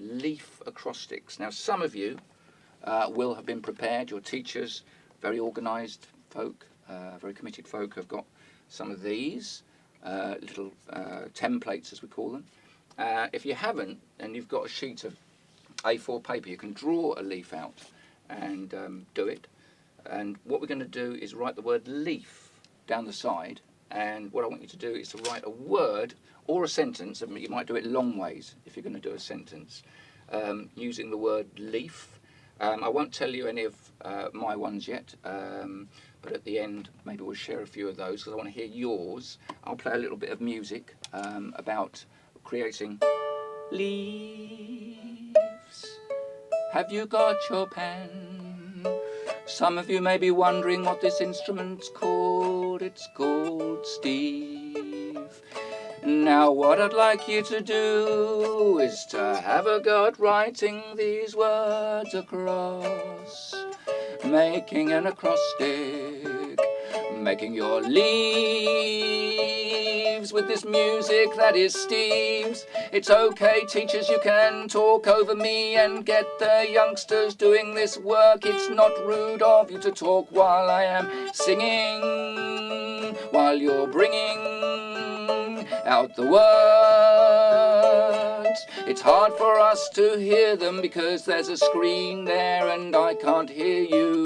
leaf acrostics. Now, some of you will have been prepared. Your teachers, very organised folk, very committed folk, have got some of these little templates, as we call them. If you haven't, and you've got a sheet of A4 paper, you can draw a leaf out and do it. And what we're going to do is write the word leaf down the side. And what I want you to do is to write a word or a sentence. I mean, you might do it long ways if you're going to do a sentence using the word leaf. I won't tell you any of my ones yet, but at the end maybe we'll share a few of those because I want to hear yours. I'll play a little bit of music about creating leaves. Have you got your pen? Some of you may be wondering what this instrument's called. It's called Steve. Now what I'd like you to do is to have a go at writing these words across, making an acrostic, making your leaves with this music that is Steve's. It's okay, teachers, you can talk over me and get the youngsters doing this work. It's not rude of you to talk while I am singing, while you're bringing out the words. It's hard for us to hear them because there's a screen there and I can't hear you,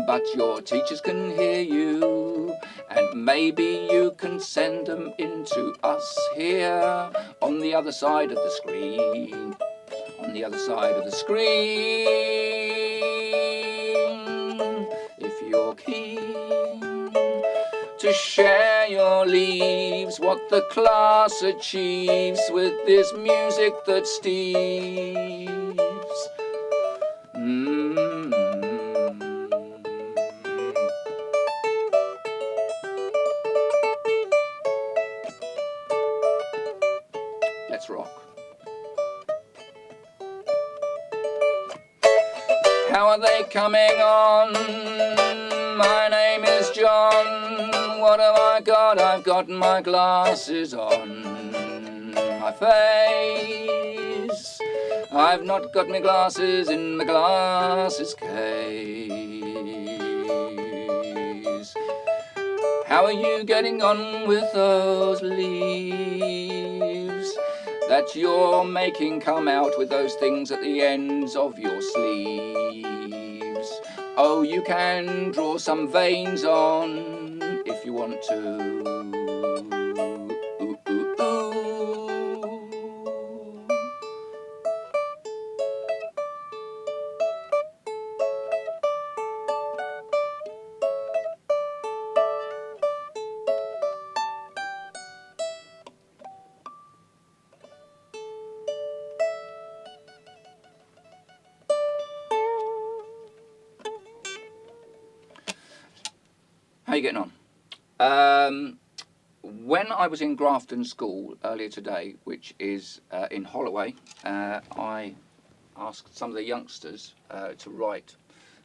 but your teachers can hear you, and maybe you can send them into us here on the other side of the screen, on the other side of the screen, if you're keen to share your leaves, what the class achieves with this music that Steve's. Let's rock. How are they coming on? My name is John. What have I got? I've got my glasses on my face. I've not got my glasses in my glasses case. How are you getting on with those leaves that you're making come out with those things at the ends of your sleeves? Oh, you can draw some veins on if you want to. Ooh, ooh, ooh. How are you getting on? When I was in Grafton School earlier today, which is in Holloway, I asked some of the youngsters to write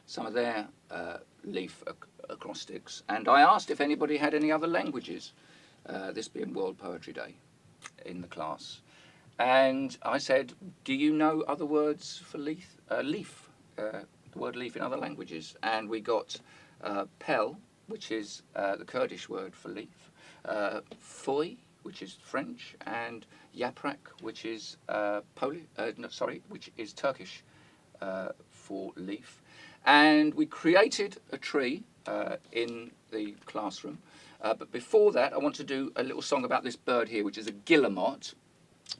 some of their leaf acrostics, and I asked if anybody had any other languages, this being World Poetry Day, in the class. And I said, do you know other words for leaf? The word leaf in other languages. And we got pel, which is the Kurdish word for leaf, foy, which is French, and yaprak, which is which is Turkish for leaf. And we created a tree in the classroom. But before that, I want to do a little song about this bird here, which is a guillemot.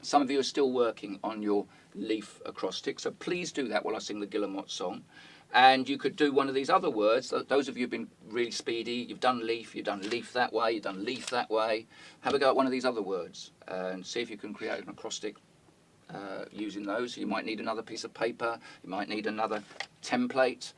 Some of you are still working on your leaf acrostic, so please do that while I sing the guillemot song. And you could do one of these other words. Those of you who've been really speedy, you've done leaf that way, you've done leaf that way. Have a go at one of these other words and see if you can create an acrostic using those. You might need another piece of paper, you might need another template.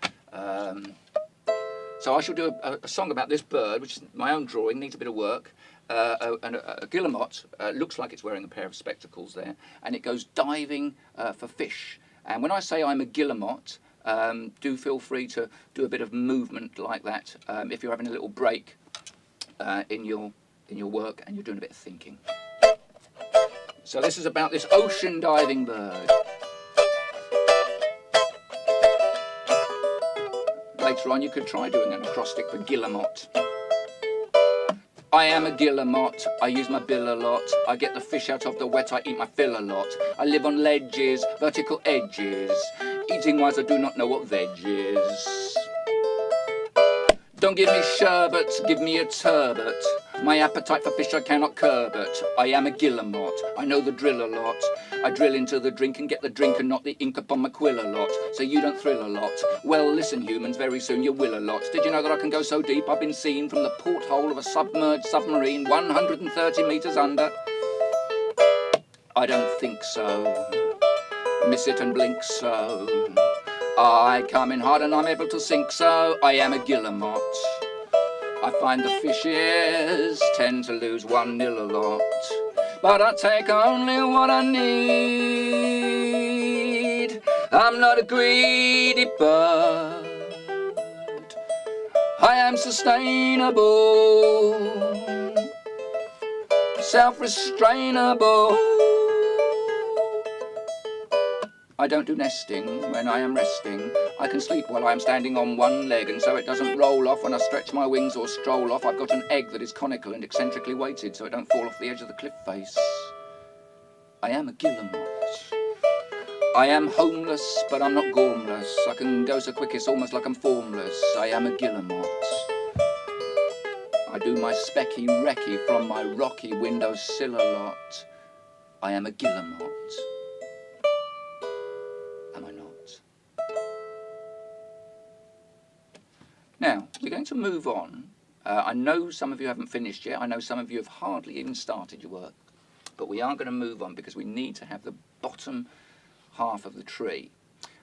So I shall do a song about this bird, which is my own drawing, needs a bit of work. A guillemot looks like it's wearing a pair of spectacles there, and it goes diving for fish. And when I say I'm a guillemot, do feel free to do a bit of movement like that if you're having a little break in your work and you're doing a bit of thinking. So this is about this ocean diving bird. Later on you could try doing an acrostic for guillemot. I am a guillemot, I use my bill a lot. I get the fish out of the wet, I eat my fill a lot. I live on ledges, vertical edges. Eating wise I do not know what veg is. Don't give me sherbet, give me a turbot. My appetite for fish I cannot curb it. I am a guillemot, I know the drill a lot. I drill into the drink and get the drink and not the ink upon my quill a lot. So you don't thrill a lot. Well listen humans, very soon you will a lot. Did you know that I can go so deep I've been seen from the porthole of a submerged submarine 130 metres under? I don't think so. Miss it and blink so. I come in hard and I'm able to sink so. I am a guillemot. I find the fishes tend to lose 1-0 a lot, but I take only what I need. I'm not a greedy bird. I am sustainable, self-restrainable. I don't do nesting when I am resting. I can sleep while I am standing on one leg, and so it doesn't roll off when I stretch my wings or stroll off. I've got an egg that is conical and eccentrically weighted, so it don't fall off the edge of the cliff face. I am a guillemot. I am homeless, but I'm not gormless. I can go so quick it's almost like I'm formless. I am a guillemot. I do my specky recce from my rocky windowsill a lot. I am a guillemot. Am I not? Now, we're going to move on. I know some of you haven't finished yet. I know some of you have hardly even started your work. But we are going to move on because we need to have the bottom half of the tree.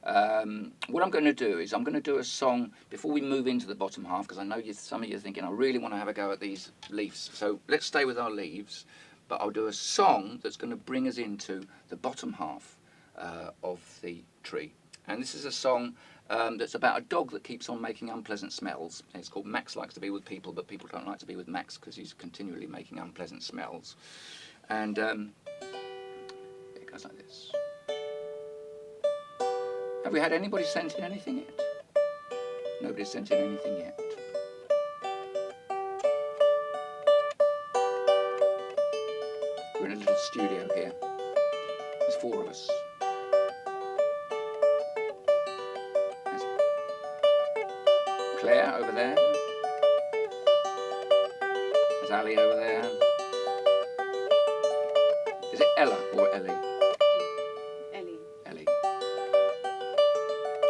What I'm going to do is I'm going to do a song before we move into the bottom half, because I know some of you are thinking, I really want to have a go at these leaves. So let's stay with our leaves, but I'll do a song that's going to bring us into the bottom half of the tree. And this is a song that's about a dog that keeps on making unpleasant smells. It's called Max Likes to Be With People, but people don't like to be with Max because he's continually making unpleasant smells. And it goes like this. Have we had anybody sent in anything yet? Nobody's sent in anything yet. We're in a little studio here. There's 4 of us. There's Claire over there. There's Ali over there. Is it Ella or Ellie? Ellie. Ellie.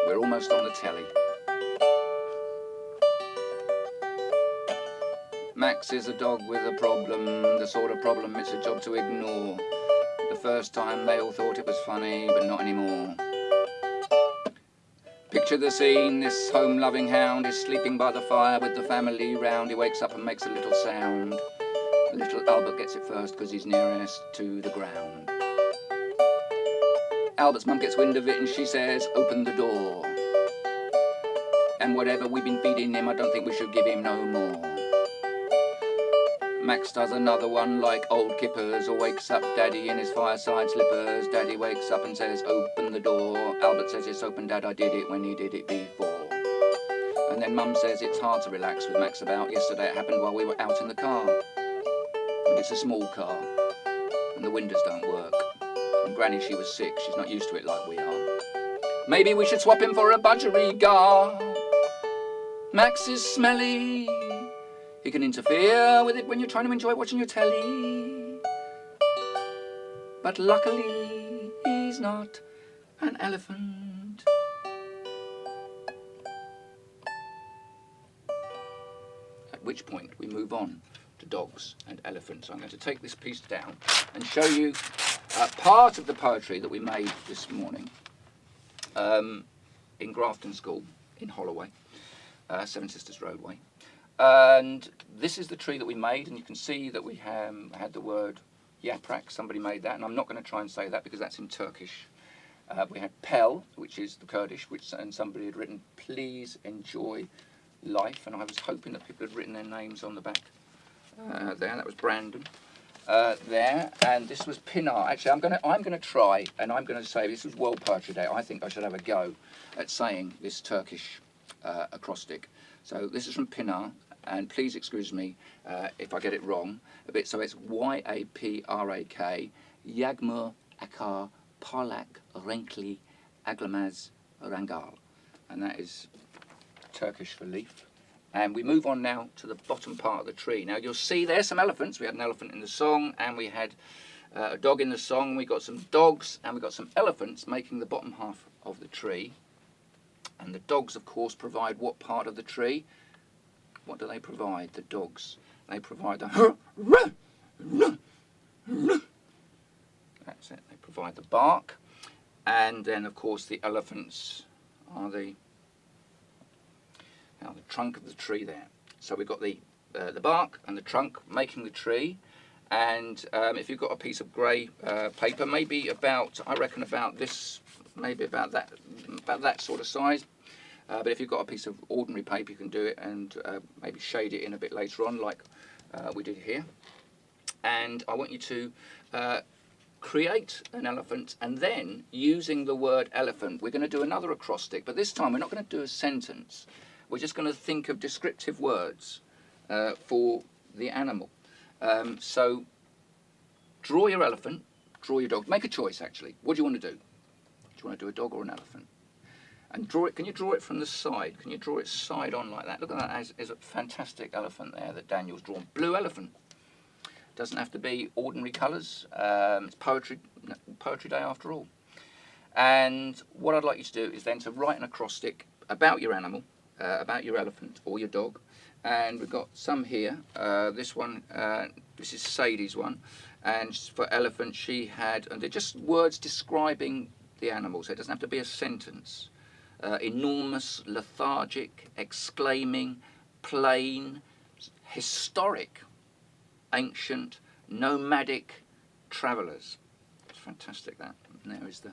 We're almost on the telly. Max is a dog with a problem, the sort of problem it's a job to ignore. The first time they all thought it was funny, but not anymore. Picture the scene, this home-loving hound is sleeping by the fire with the family round. He wakes up and makes a little sound. Little Albert gets it first because he's nearest to the ground. Albert's mum gets wind of it and she says, open the door. And whatever we've been feeding him, I don't think we should give him no more. Max does another one like old Kippers, or wakes up Daddy in his fireside slippers. Daddy wakes up and says, open the door. Albert says, it's open, Dad, I did it when he did it before. And then Mum says, it's hard to relax with Max about. Yesterday it happened while we were out in the car. And it's a small car, and the windows don't work. And Granny, she was sick, she's not used to it like we are. Maybe we should swap him for a budgerigar. Max is smelly. He can interfere with it when you're trying to enjoy watching your telly. But luckily, he's not an elephant. At which point, we move on to dogs and elephants. I'm going to take this piece down and show you part of the poetry that we made this morning in Grafton School in Holloway, Seven Sisters Roadway. And this is the tree that we made, and you can see that we had the word yaprak. Somebody made that, and I'm not going to try and say that because that's in Turkish. We had Pel, which is the Kurdish, and somebody had written, please enjoy life, and I was hoping that people had written their names on the back there. That was Brandon. there, and this was Pinar. Actually, I'm gonna try, and I'm gonna say this was World Poetry Day. I think I should have a go at saying this Turkish acrostic. So this is from Pinar, and please excuse me if I get it wrong a bit. So it's Yaprak, Yagmur Akar Parlak Renkli Aglamaz Rangal, and that is Turkish for leaf. And we move on now to the bottom part of the tree. Now you'll see there's some elephants. We had an elephant in the song, and we had a dog in the song. We got some dogs, and we got some elephants making the bottom half of the tree. And the dogs, of course, provide what part of the tree? What do they provide, the dogs? They provide the that's it. They provide the bark. And then, of course, the elephants are the trunk of the tree there. So we've got the bark and the trunk making the tree. And if you've got a piece of grey paper, maybe about, I reckon about this, maybe about that sort of size. But if you've got a piece of ordinary paper, you can do it and maybe shade it in a bit later on, like we did here. And I want you to create an elephant, and then using the word elephant, we're going to do another acrostic, but this time we're not going to do a sentence. We're just going to think of descriptive words for the animal. So draw your elephant, draw your dog. Make a choice, actually. What do you want to do? Do you want to do a dog or an elephant? And draw it. Can you draw it from the side? Can you draw it side on like that? Look at that. There's a fantastic elephant there that Daniel's drawn. Blue elephant. Doesn't have to be ordinary colours. It's poetry day after all. And what I'd like you to do is then to write an acrostic about your animal, about your elephant or your dog. And we've got some here. This one, this is Sadie's one. And for elephant, she had, and they're just words describing the animal, so it doesn't have to be a sentence. Enormous, lethargic, exclaiming, plain, historic, ancient, nomadic travellers. It's fantastic, that. And there is the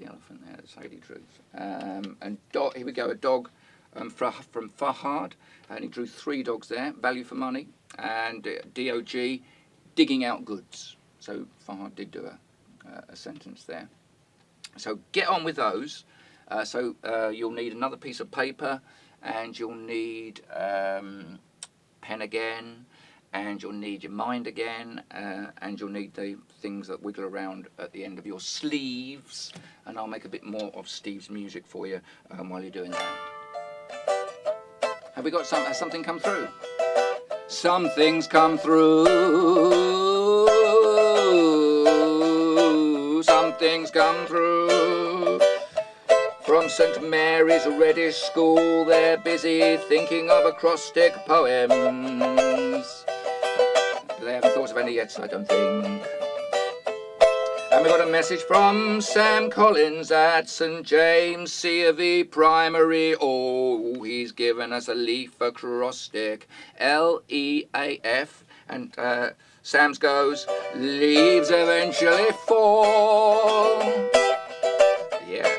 elephant there that Sadie drew. And dog, here we go, a dog from Fahad, and he drew 3 dogs there, value for money, and DOG, digging out goods. So Fahad did do a sentence there. So get on with those. You'll need another piece of paper, and you'll need pen again, and you'll need your mind again, and you'll need the things that wiggle around at the end of your sleeves, and I'll make a bit more of Steve's music for you while you're doing that. Have we got has something come through? Something's come through, something's come through. From St. Mary's Reddish School, they're busy thinking of acrostic poems. They haven't thought of any yet, I don't think. And we got a message from Sam Collins at St. James C of E Primary. Oh, he's given us a leaf acrostic, L-E-A-F, and Sam's goes, leaves eventually fall. Yeah.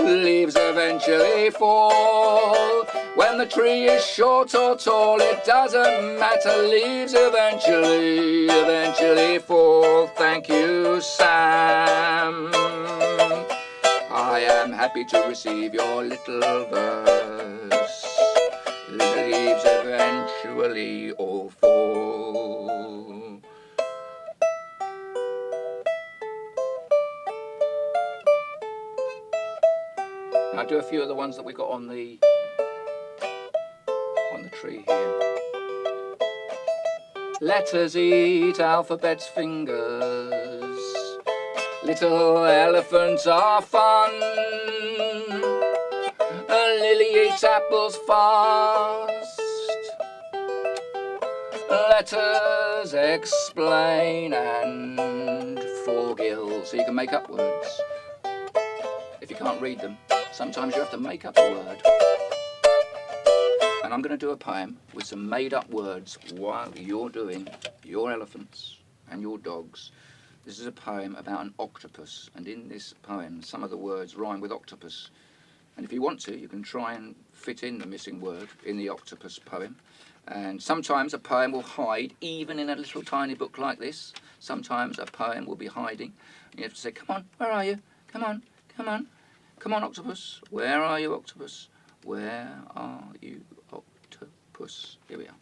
Leaves eventually fall. When the tree is short or tall, it doesn't matter. Leaves eventually fall. Thank you, Sam. I am happy to receive your little verse. Leaves eventually all fall. I'll do a few of the ones that we got on the tree here. Letters eat alphabet's fingers. Little elephants are fun. A lily eats apples fast. Letters explain and forgill. So you can make up words if you can't read them. Sometimes you have to make up a word. And I'm going to do a poem with some made-up words while you're doing your elephants and your dogs. This is a poem about an octopus, and in this poem some of the words rhyme with octopus. And if you want to, you can try and fit in the missing word in the octopus poem. And sometimes a poem will hide, even in a little tiny book like this. Sometimes a poem will be hiding. And you have to say, come on, where are you? Come on, come on. Come on, octopus. Where are you, octopus? Where are you, octopus? Here we are.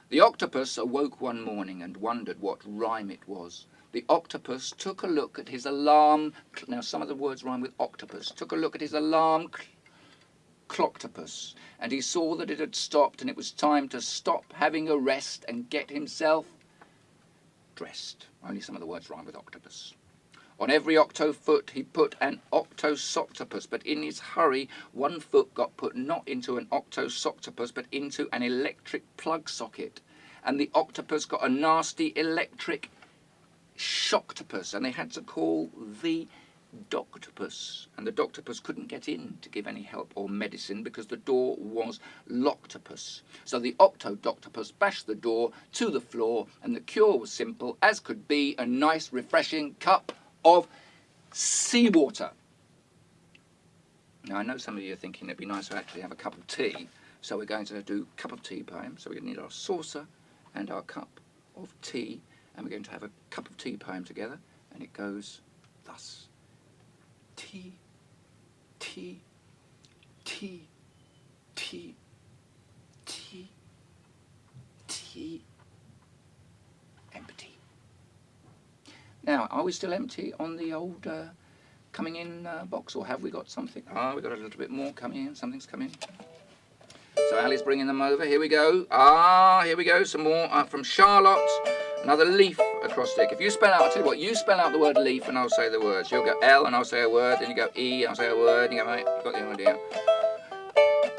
The octopus awoke one morning and wondered what rhyme it was. The octopus took a look at his alarm. Now, some of the words rhyme with octopus. Took a look at his alarm clocktopus, and he saw that it had stopped, and it was time to stop having a rest and get himself dressed. Only some of the words rhyme with octopus. On every octo foot he put an octosoctopus, but in his hurry one foot got put not into an octosoctopus but into an electric plug socket, and the octopus got a nasty electric shocktopus, and they had to call the doctopus, and the doctopus couldn't get in to give any help or medicine because the door was locktopus. So the octodoctopus bashed the door to the floor, and the cure was simple as could be: a nice refreshing cup of seawater. Now I know some of you are thinking it'd be nice to actually have a cup of tea, so we're going to do cup of tea poem. So we need our saucer and our cup of tea, and we're going to have a cup of tea poem together, and it goes thus. Tea, tea, tea, tea, tea, tea, empty. Now, are we still empty on the old coming in box, or have we got something? Ah, we've got a little bit more coming in. Something's coming. So Ali's bringing them over. Here we go. Ah, here we go. Some more from Charlotte. Another leaf acrostic. If you spell out, I'll tell you what, you spell out the word leaf and I'll say the words. You'll go L and I'll say a word, then you go E and I'll say a word, and you go, mate, you've got the idea.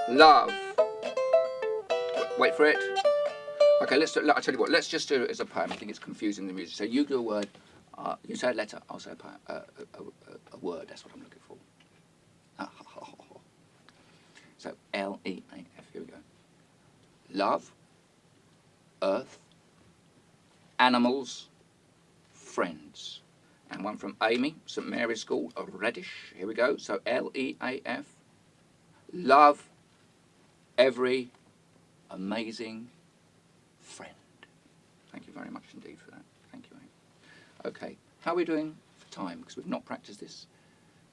Love. Wait for it. Okay, let's do, I'll tell you what, let's just do it as a poem. I think it's confusing the music. So you do a word, you say a letter, I'll say a poem, a word, that's what I'm looking for. So L-E-A-F, here we go. Love, earth, animals, friends. And one from Amy, St Mary's School, a Reddish. Here we go. So L-E-A-F. Love every amazing friend. Thank you very much indeed for that. Thank you, Amy. Okay, how are we doing for time? Because we've not practiced this.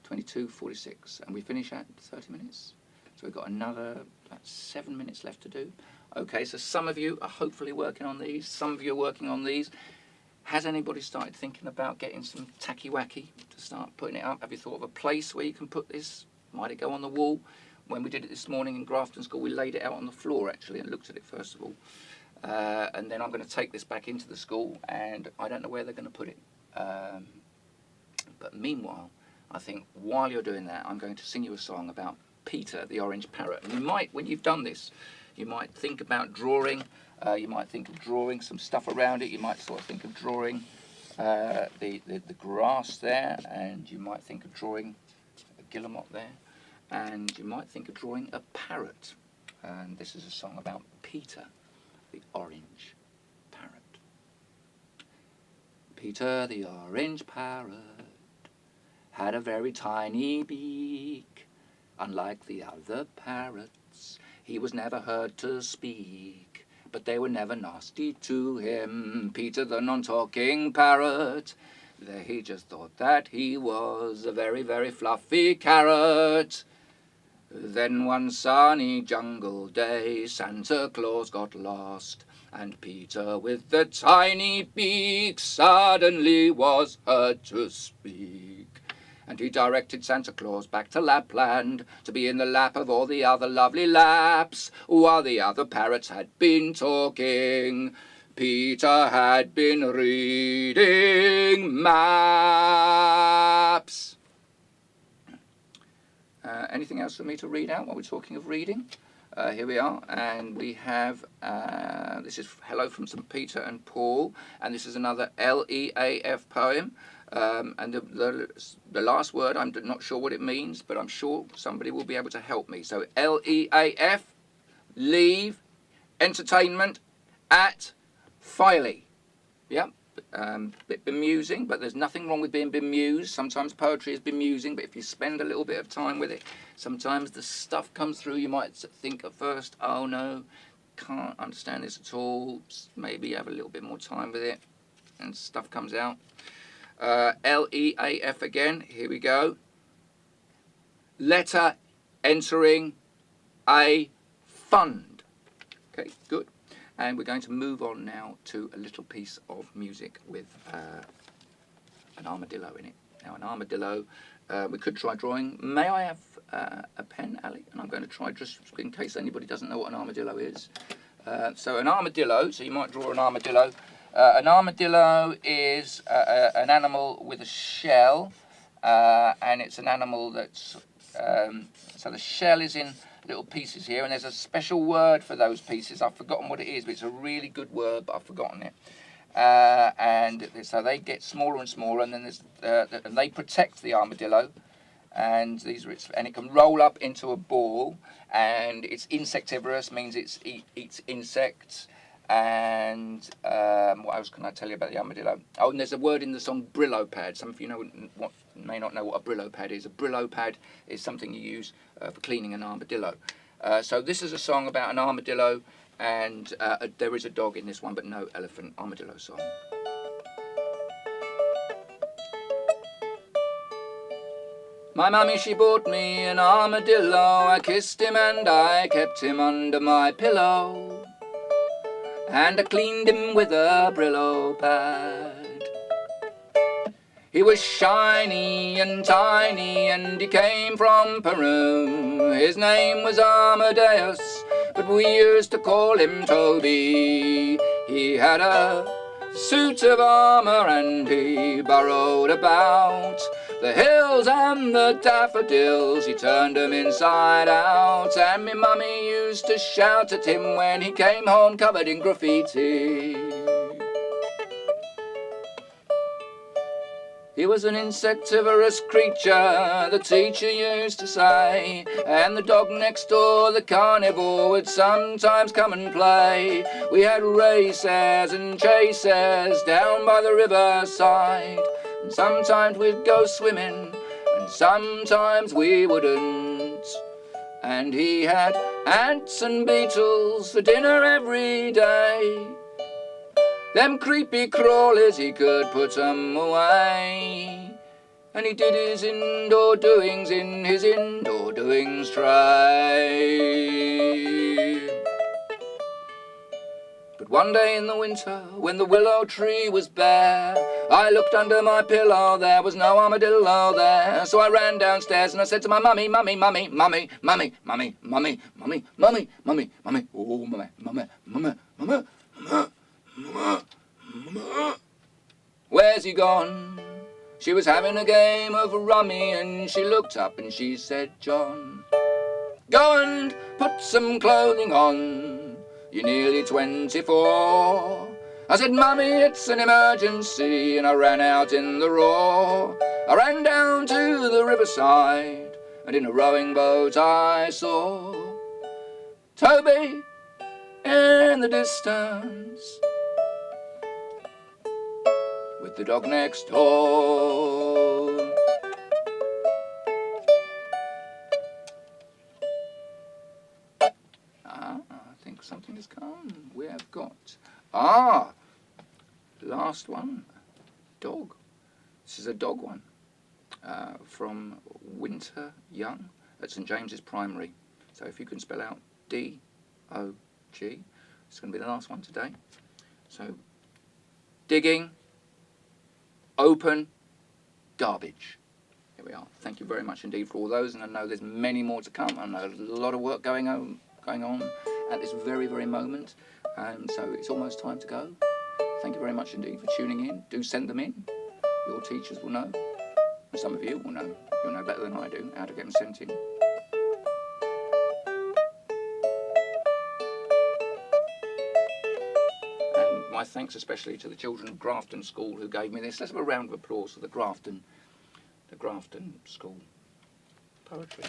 22:46, and we finish at 30 minutes. So we've got another about 7 minutes left to do. Okay, so some of you are hopefully working on these. Some of you are working on these. Has anybody started thinking about getting some tacky-wacky to start putting it up? Have you thought of a place where you can put this? Might it go on the wall? When we did it this morning in Grafton School, we laid it out on the floor, actually, and looked at it first of all. And then I'm going to take this back into the school, and I don't know where they're going to put it. But meanwhile, I think while you're doing that, I'm going to sing you a song about Peter, the orange parrot. And you might, when you've done this, you might think about drawing. You might think of drawing some stuff around it. You might sort of think of drawing the grass there, and you might think of drawing a guillemot there, and you might think of drawing a parrot. And this is a song about Peter, the orange parrot. Peter, the orange parrot, had a very tiny beak. Unlike the other parrots, he was never heard to speak, but they were never nasty to him. Peter, the non-talking parrot, there he just thought that he was a very, very fluffy carrot. Then one sunny jungle day, Santa Claus got lost, and Peter with the tiny beak suddenly was heard to speak. And he directed Santa Claus back to Lapland, to be in the lap of all the other lovely laps. While the other parrots had been talking, Peter had been reading maps. Anything else for me to read out while we're talking of reading? Here we are, and we have, this is Hello from St Peter and Paul, and this is another L-E-A-F poem. And the last word, I'm not sure what it means, but I'm sure somebody will be able to help me. So L-E-A-F, leave, entertainment, at, Filey. Yep, bit bemusing, but there's nothing wrong with being bemused. Sometimes poetry is bemusing, but if you spend a little bit of time with it, sometimes the stuff comes through. You might think at first, oh no, can't understand this at all, maybe have a little bit more time with it and stuff comes out. L-E-A-F again, here we go. Letter entering a fund. Okay, good. And we're going to move on now to a little piece of music with an armadillo in it. Now, an armadillo, we could try drawing. May I have a pen, Ali? And I'm going to try, just in case anybody doesn't know what an armadillo is. So an armadillo, so you might draw an armadillo. An armadillo is an animal with a shell, and it's an animal that's, so the shell is in little pieces here, and there's a special word for those pieces. I've forgotten what it is, but it's a really good word, but I've forgotten it. And so they get smaller and smaller, and then there's, and they protect the armadillo. And these are and it can roll up into a ball, and it's insectivorous, means it eats insects. And what else can I tell you about the armadillo? Oh, and there's a word in the song Brillo pad. Some of you may not know what a Brillo pad is. A Brillo pad is something you use for cleaning an armadillo. So this is a song about an armadillo, and there is a dog in this one, but no elephant. Armadillo song. My mummy, she bought me an armadillo. I kissed him and I kept him under my pillow, and I cleaned him with a Brillo pad. He was shiny and tiny, and he came from Peru. His name was Amadeus, but we used to call him Toby. He had a suit of armour, and he burrowed about the hills and the daffodils. He turned them inside out, and me mummy used to shout at him when he came home covered in graffiti. He was an insectivorous creature, the teacher used to say, and the dog next door, the carnivore, would sometimes come and play. We had races and chases down by the riverside, and sometimes we'd go swimming, and sometimes we wouldn't. And he had ants and beetles for dinner every day. Them creepy crawlies, he could put 'em away. And he did his indoor doings in his indoor doings tray. But one day in the winter, when the willow tree was bare, I looked under my pillow, there was no armadillo there. So I ran downstairs and I said to my mummy, mummy, mummy, mummy, mummy, mummy, mummy, mummy, mummy, mummy, mummy, oh, mummy, mummy, mummy, mummy, mummy. Where's he gone? She was having a game of rummy, and she looked up and she said, John, go and put some clothing on, you're nearly 24. I said, mummy, it's an emergency, and I ran out in the raw. I ran down to the riverside, and in a rowing boat I saw Toby in the distance, with the dog next door. I think something has come. We have got, last one, dog. This is a dog one, from Winter Young at St James's Primary. So if you can spell out D-O-G, it's going to be the last one today. So, digging, open, garbage. Here we are. Thank you very much indeed for all those, and I know there's many more to come. I know there's a lot of work going on at this very, very moment, so it's almost time to go. Thank you very much indeed for tuning in. Do send them in. Your teachers will know, and some of you will know. You'll know better than I do how to get them sent in. My thanks especially to the children of Grafton School who gave me this. Let's have a round of applause for the Grafton School poetry.